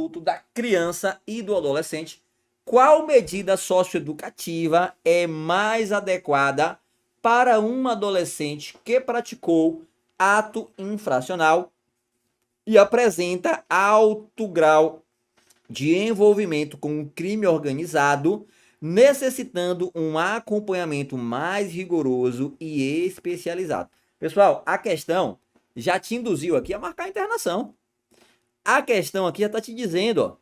Estatuto da Criança e do Adolescente, qual medida socioeducativa é mais adequada para um adolescente que praticou ato infracional e apresenta alto grau de envolvimento com o crime organizado, necessitando um acompanhamento mais rigoroso e especializado. Pessoal, a questão já te induziu aqui a marcar a internação. A questão aqui já está te dizendo, ó.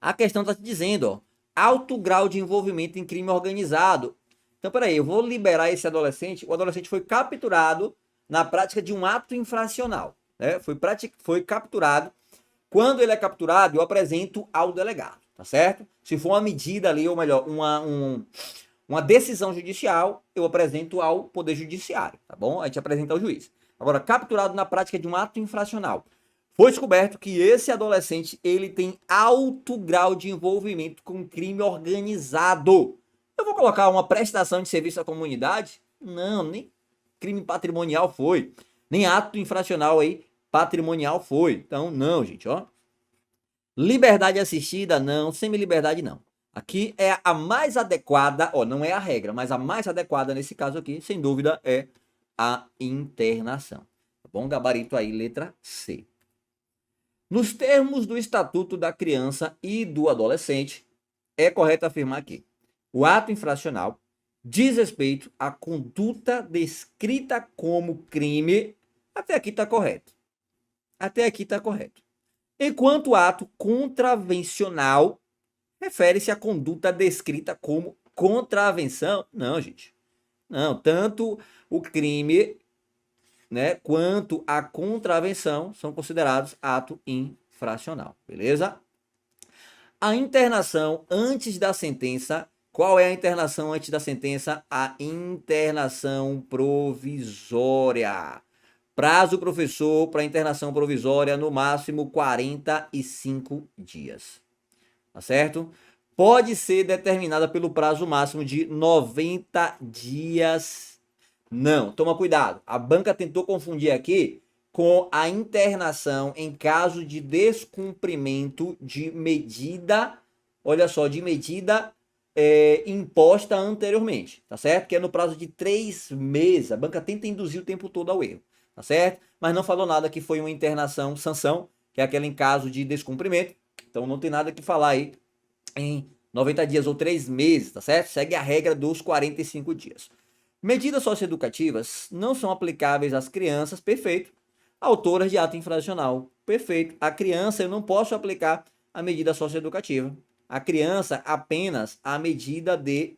A questão está te dizendo, ó, alto grau de envolvimento em crime organizado. Então, peraí, eu vou liberar esse adolescente. O adolescente foi capturado na prática de um ato infracional, né? Foi capturado. Quando ele é capturado, eu apresento ao delegado, tá certo? Se for uma medida ali, ou melhor, uma decisão judicial, eu apresento ao Poder Judiciário, tá bom? A gente apresenta ao juiz. Agora, capturado na prática de um ato infracional. Foi descoberto que esse adolescente, ele tem alto grau de envolvimento com crime organizado. Eu vou colocar uma prestação de serviço à comunidade? Não, nem crime patrimonial foi. Nem ato infracional aí, patrimonial foi. Então, não, gente, ó. Liberdade assistida, não. Semi-liberdade, não. Aqui é a mais adequada, ó, não é a regra, mas a mais adequada nesse caso aqui, sem dúvida, é a internação. Tá bom? Gabarito aí, letra C. Nos termos do Estatuto da Criança e do Adolescente, é correto afirmar que o ato infracional diz respeito à conduta descrita como crime. Até aqui está correto. Até aqui está correto. Enquanto o ato contravencional refere-se à conduta descrita como contravenção. Não, gente. Não, tanto o crime, né, quanto a contravenção são considerados ato infracional, beleza? A internação antes da sentença. Qual é a internação antes da sentença? A internação provisória. Prazo, professor, para internação provisória, no máximo 45 dias. Tá certo? Pode ser determinada pelo prazo máximo de 90 dias. Não, toma cuidado. A banca tentou confundir aqui com a internação em caso de descumprimento de medida, olha só, de medida imposta anteriormente, tá certo? Que é no prazo de 3 meses. A banca tenta induzir o tempo todo ao erro, tá certo? Mas não falou nada que foi uma internação, sanção, que é aquela em caso de descumprimento. Então não tem nada que falar aí em 90 dias ou 3 meses, tá certo? Segue a regra dos 45 dias. Medidas socioeducativas não são aplicáveis às crianças, perfeito, autoras de ato infracional, perfeito. A criança eu não posso aplicar a medida socioeducativa. A criança apenas a medida de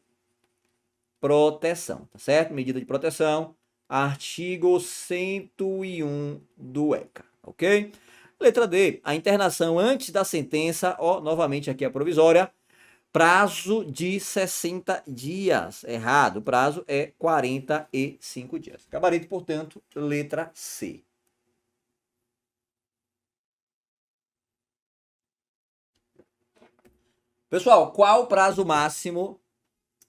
proteção, tá certo? Medida de proteção, artigo 101 do ECA, ok? Letra D, a internação antes da sentença, ó, novamente aqui a provisória, prazo de 60 dias. Errado, o prazo é 45 dias. Gabarito, portanto, letra C. Pessoal, qual o prazo máximo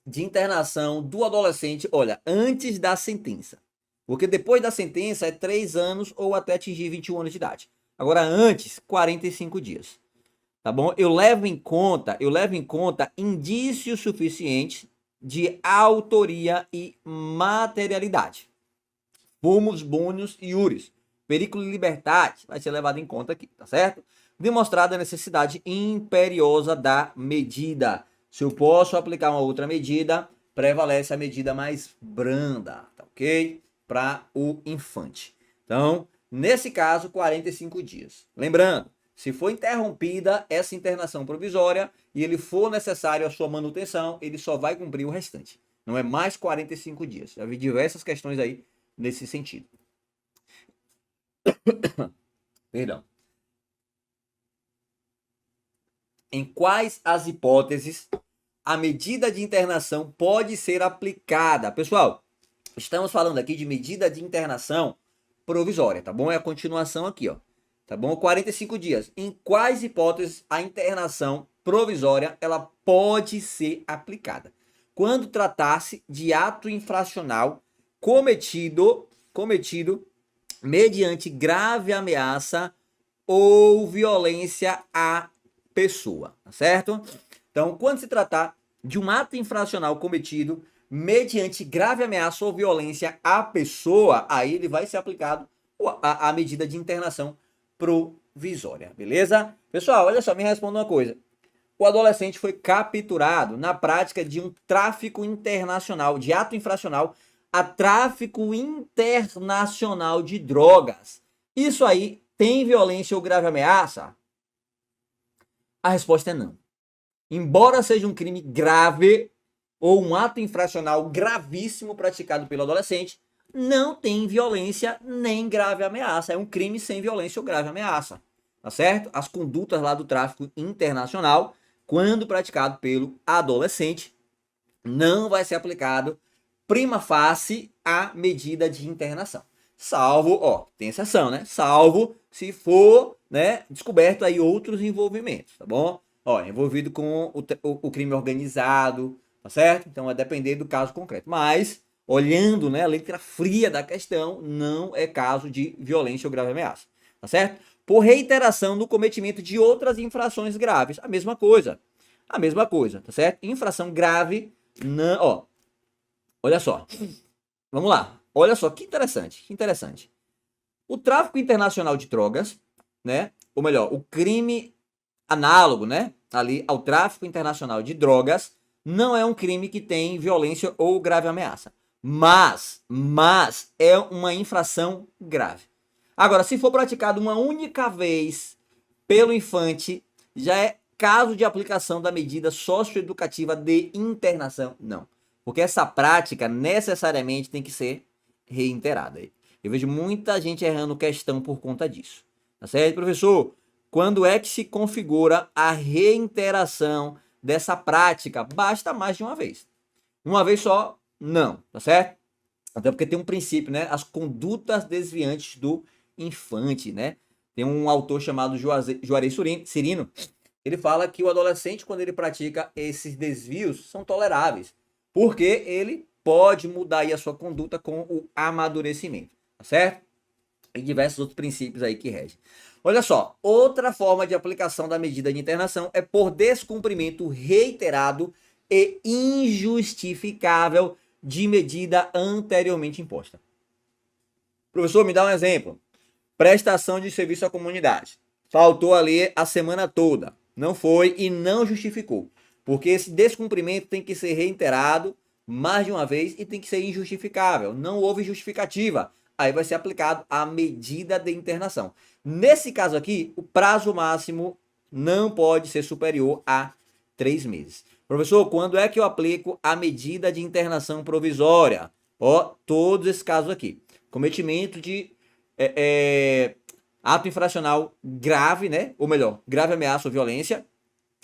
de internação do adolescente, olha, antes da sentença? Porque depois da sentença é 3 anos ou até atingir 21 anos de idade. Agora, antes, 45 dias. Tá bom? Eu levo em conta indícios suficientes de autoria e materialidade. Fumus, bônus e iuris. Periculo e liberdade vai ser levado em conta aqui, tá certo? Demonstrada a necessidade imperiosa da medida. Se eu posso aplicar uma outra medida, prevalece a medida mais branda, tá ok? Para o infante. Então, nesse caso, 45 dias. Lembrando, se for interrompida essa internação provisória e ele for necessário a sua manutenção, ele só vai cumprir o restante. Não é mais 45 dias. Já vi diversas questões aí nesse sentido. Perdão. Em quais as hipóteses a medida de internação pode ser aplicada? Pessoal, estamos falando aqui de medida de internação provisória, tá bom? É a continuação aqui, ó. Tá bom? 45 dias. Em quais hipóteses a internação provisória ela pode ser aplicada? Quando tratar-se de ato infracional cometido mediante grave ameaça ou violência à pessoa, tá certo? Então, quando se tratar de um ato infracional cometido mediante grave ameaça ou violência à pessoa, aí ele vai ser aplicado a medida de internação provisória, beleza? Pessoal, olha só, me responda uma coisa. O adolescente foi capturado na prática de um tráfico internacional, de ato infracional a tráfico internacional de drogas. Isso aí tem violência ou grave ameaça? A resposta é não. Embora seja um crime grave ou um ato infracional gravíssimo praticado pelo adolescente, não tem violência nem grave ameaça. É um crime sem violência ou grave ameaça. Tá certo? As condutas lá do tráfico internacional, quando praticado pelo adolescente, não vai ser aplicado prima facie a medida de internação. Salvo, ó, tem exceção, né? Salvo se for, né, descoberto aí outros envolvimentos, tá bom? Ó, envolvido com o crime organizado, tá certo? Então vai depender do caso concreto. Mas, olhando, né, a letra fria da questão, não é caso de violência ou grave ameaça, tá certo? Por reiteração no cometimento de outras infrações graves, a mesma coisa, tá certo? Infração grave, não, ó, olha só, vamos lá, olha só que interessante, que interessante. O tráfico internacional de drogas, né, ou melhor, o crime análogo, né, ali ao tráfico internacional de drogas, não é um crime que tem violência ou grave ameaça, mas é uma infração grave. Agora, se for praticado uma única vez pelo infante, já é caso de aplicação da medida socioeducativa de internação? Não, porque essa prática necessariamente tem que ser reiterada. Eu vejo muita gente errando questão por conta disso. Tá certo, professor? Quando é que se configura a reiteração dessa prática? Basta mais de uma vez. Uma vez só, não, tá certo? Até porque tem um princípio, né? As condutas desviantes do infante, né? Tem um autor chamado Juarez Cirino. Ele fala que o adolescente, quando ele pratica esses desvios, são toleráveis, porque ele pode mudar aí a sua conduta com o amadurecimento, tá certo? E diversos outros princípios aí que regem. Olha só, outra forma de aplicação da medida de internação é por descumprimento reiterado e injustificável de medida anteriormente imposta. Professor, me dá um exemplo. Prestação de serviço à comunidade. Faltou ali a semana toda. Não foi e não justificou. Porque esse descumprimento tem que ser reiterado mais de uma vez e tem que ser injustificável. Não houve justificativa. Aí vai ser aplicado a medida de internação. Nesse caso aqui, o prazo máximo não pode ser superior a 3 meses. Professor, quando é que eu aplico a medida de internação provisória? Ó, todos esses casos aqui. Cometimento de ato infracional grave, né? Ou melhor, grave ameaça ou violência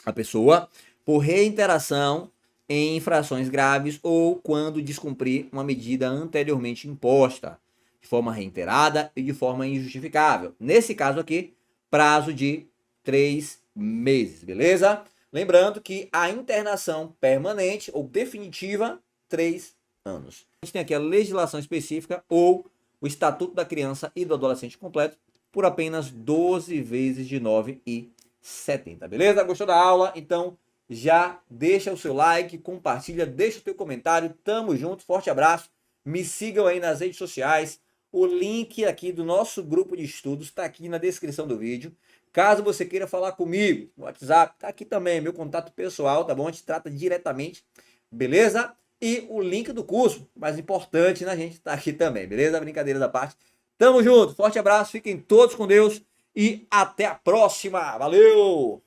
à pessoa por reiteração em infrações graves ou quando descumprir uma medida anteriormente imposta de forma reiterada e de forma injustificável. Nesse caso aqui, prazo de 3 meses, beleza? Lembrando que a internação permanente ou definitiva, 3 anos. A gente tem aqui a legislação específica ou o Estatuto da Criança e do Adolescente completo por apenas 12 vezes de R$ 9,70, beleza? Gostou da aula? Então já deixa o seu like, compartilha, deixa o teu comentário, tamo junto, forte abraço, me sigam aí nas redes sociais, o link aqui do nosso grupo de estudos está aqui na descrição do vídeo. Caso você queira falar comigo, o WhatsApp tá aqui também, meu contato pessoal, tá bom? A gente trata diretamente, beleza? E o link do curso, mais importante, né, a gente tá aqui também, beleza? Brincadeiras à parte. Tamo junto, forte abraço, fiquem todos com Deus e até a próxima. Valeu!